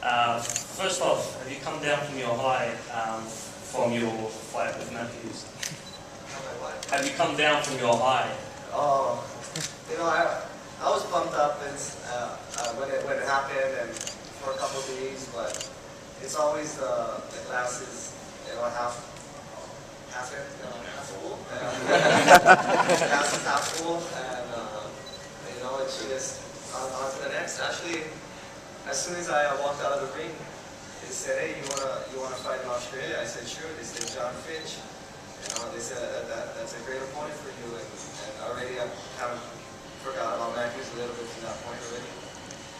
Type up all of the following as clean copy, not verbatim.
First off, have you come down from your high from your fight with Matthews? Have you come down from your high? Oh, I was pumped up when it happened and for a couple of days, but it's always the glass is half full. Glass is half full, and it's just on to the next. Actually, as soon as I walked out of the ring, they said, "Hey, you wanna fight in Australia?" I said, "Sure." They said, "John Finch." They said that's a great opponent for you, and already I kind of forgot about Matthews a little bit from that point already.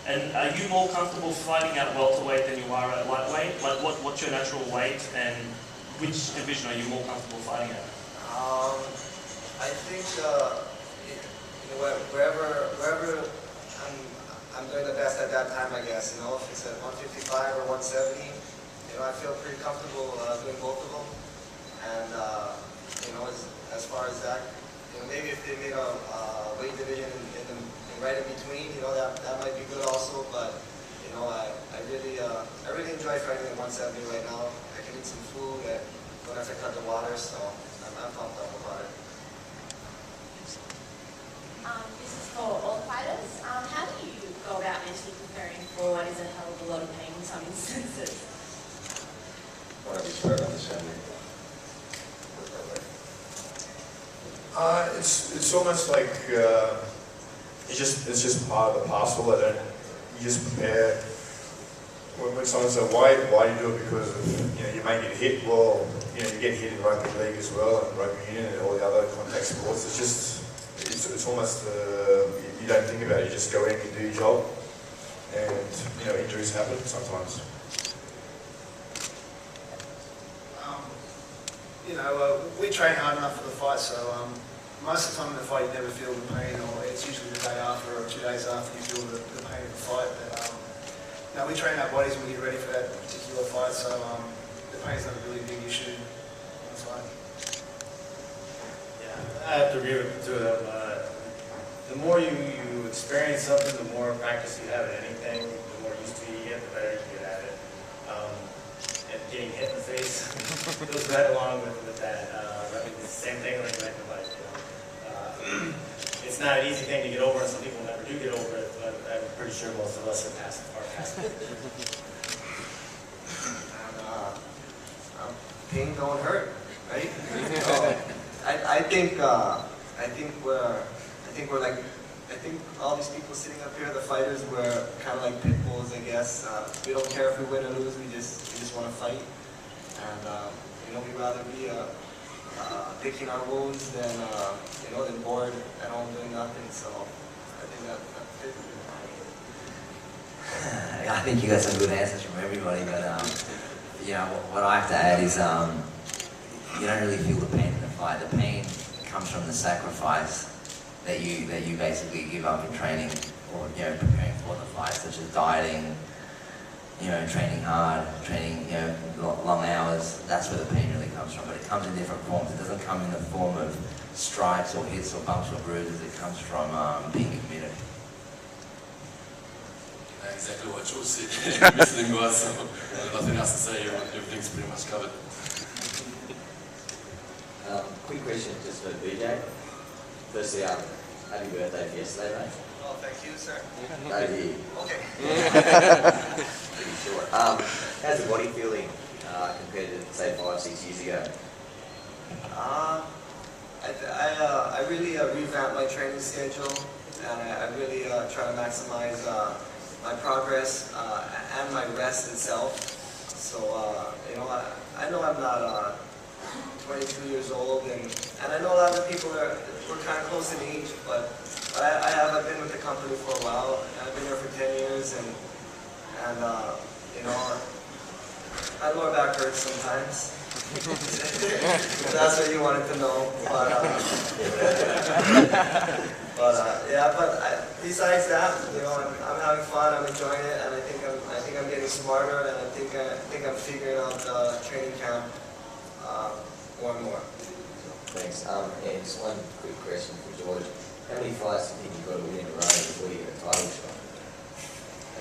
And are you more comfortable fighting at welterweight than you are at lightweight? Like, what's your natural weight, and which division are you more comfortable fighting at? I think wherever I'm doing the best at that time, I guess. If it's at 155 or 170, I feel pretty comfortable doing both of them. And as far as that, maybe if they made a weight division in right in between, that might be good also. But I really enjoy fighting at 170 right now. I can eat some food and don't have to cut the water, so I'm pumped up about it. This is for all fighters. How do you go about mentally preparing for what is a hell of a lot of pain in some instances? Want to be sure of understanding. It's almost like it's just part of the parcel. You just prepare. When someone says why do you do it, because you may get hit. Well, you get hit in rugby league as well, and rugby union and all the other contact sports. It's almost you don't think about it. You just go in and do your job, and injuries happen sometimes. We train hard enough for the fight, so most of the time in the fight you never feel the pain, or it's usually the day after or 2 days after you feel the pain of the fight. But we train our bodies when we get ready for that particular fight, so the pain's not a really big issue on the fight. Yeah, I have to agree with the two of them. The more you experience something, the more practice you have at anything, the more used to you get, the better you get at it. And getting hit in the face goes right along with that. I mean, it's the same thing like in life. It's not an easy thing to get over, and some people never do get over it, but I'm pretty sure most of us are past it. Pain don't hurt, right? I think all these people sitting up here, the fighters, we're kind of like pit bulls, I guess. We don't care if we win or lose. We just want to fight, and we'd rather be picking our wounds than bored at home doing nothing. So I think that's it. I think you got some good answers from everybody, but what I have to add is you don't really feel the pain in the fight. The pain comes from the sacrifice that you basically give up in training or preparing for the fight, such as dieting, training hard, training long hours. That's where the pain really comes from. But it comes in different forms. It doesn't come in the form of strikes or hits or bumps or bruises. It comes from being committed. Exactly what you said. Listening was, so nothing else to say. Everything's pretty much covered. Quick question just for BJ. Firstly, happy birthday for yesterday, mate. Oh, thank you, sir. No, you. Okay. Pretty short. How's the body feeling compared to, say, 5-6 years ago? I really revamped my training schedule, and I really try to maximize my progress and my rest itself. So, I know I'm not 22 years old, and I know a lot of people we're kind of close in age, but I've been with the company for a while. I've been here for 10 years, and my lower back hurts sometimes. That's what you wanted to know. But besides that, I'm having fun. I'm enjoying it, and I think I'm getting smarter, and I think I'm figuring out the training camp more and more. Thanks. And just one quick question for George. How many fights do you think you've got to win in a row before you get a title shot?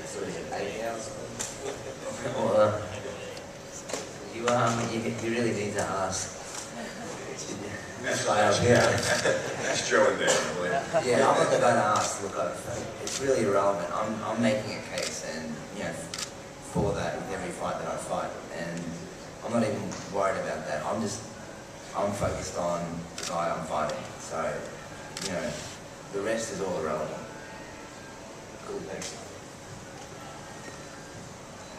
Sort of get 80 hours or something? Well, you really need to ask. This guy up here. That's Joe and Dan, really. Yeah, I'm not the guy to ask. Look, it's really irrelevant. I'm making a case, and for that with every fight that I fight, and I'm not even worried about that. I'm focused on the guy I'm fighting. So, the rest is all irrelevant. Cool, thanks.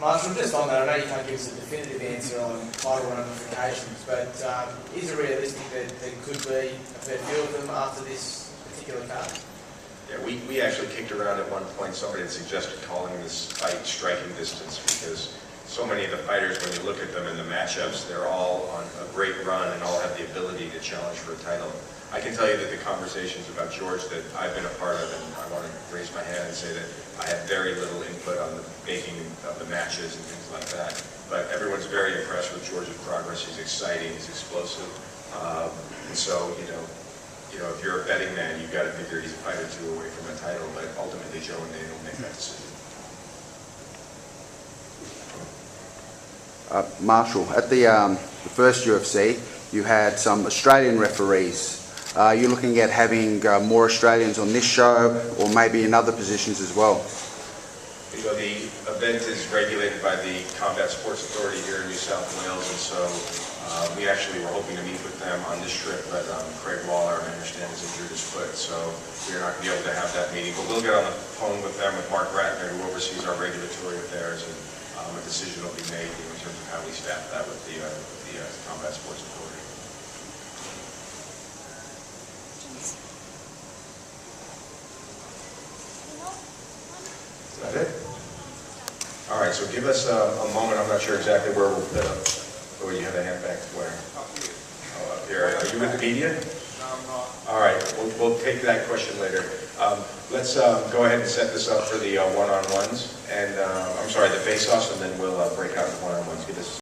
Marshall, just on that, I know you can't give us a definitive answer on title ramifications, but is it realistic that there could be a fair few of them after this particular card? Yeah, we actually kicked around at one point, somebody had suggested calling this fight striking distance because so many of the fighters, when you look at them in the matchups, they're all on a great run and all have the ability to challenge for a title. I can tell you that the conversations about George that I've been a part of, and I want to raise my hand and say that I have very little input on the making of the matches and things like that. But everyone's very impressed with George's progress. He's exciting, he's explosive. And so, if you're a betting man, you've got to figure he's a fight or two away from a title, but ultimately Joe and Dana will make that decision. Marshall, at the first UFC, you had some Australian referees. Are you looking at having more Australians on this show, or maybe in other positions as well? The event is regulated by the Combat Sports Authority here in New South Wales, and so we actually were hoping to meet with them on this trip, but Craig Waller, I understand, has injured his foot, so we're not going to be able to have that meeting. But we'll get on the phone with them, with Mark Ratner, who oversees our regulatory affairs, and a decision will be made in terms of how we staff that with the Combat Sports Authority. Is that it? All right, so give us a moment. I'm not sure exactly where we'll put up. Oh, you have a hand back where? Oh, up here. Are you with the media? No, I'm not. All right, we'll take that question later. Let's go ahead and set this up for the one-on-ones, and I'm sorry, the face-offs, and then we'll break out the one-on-ones. Give us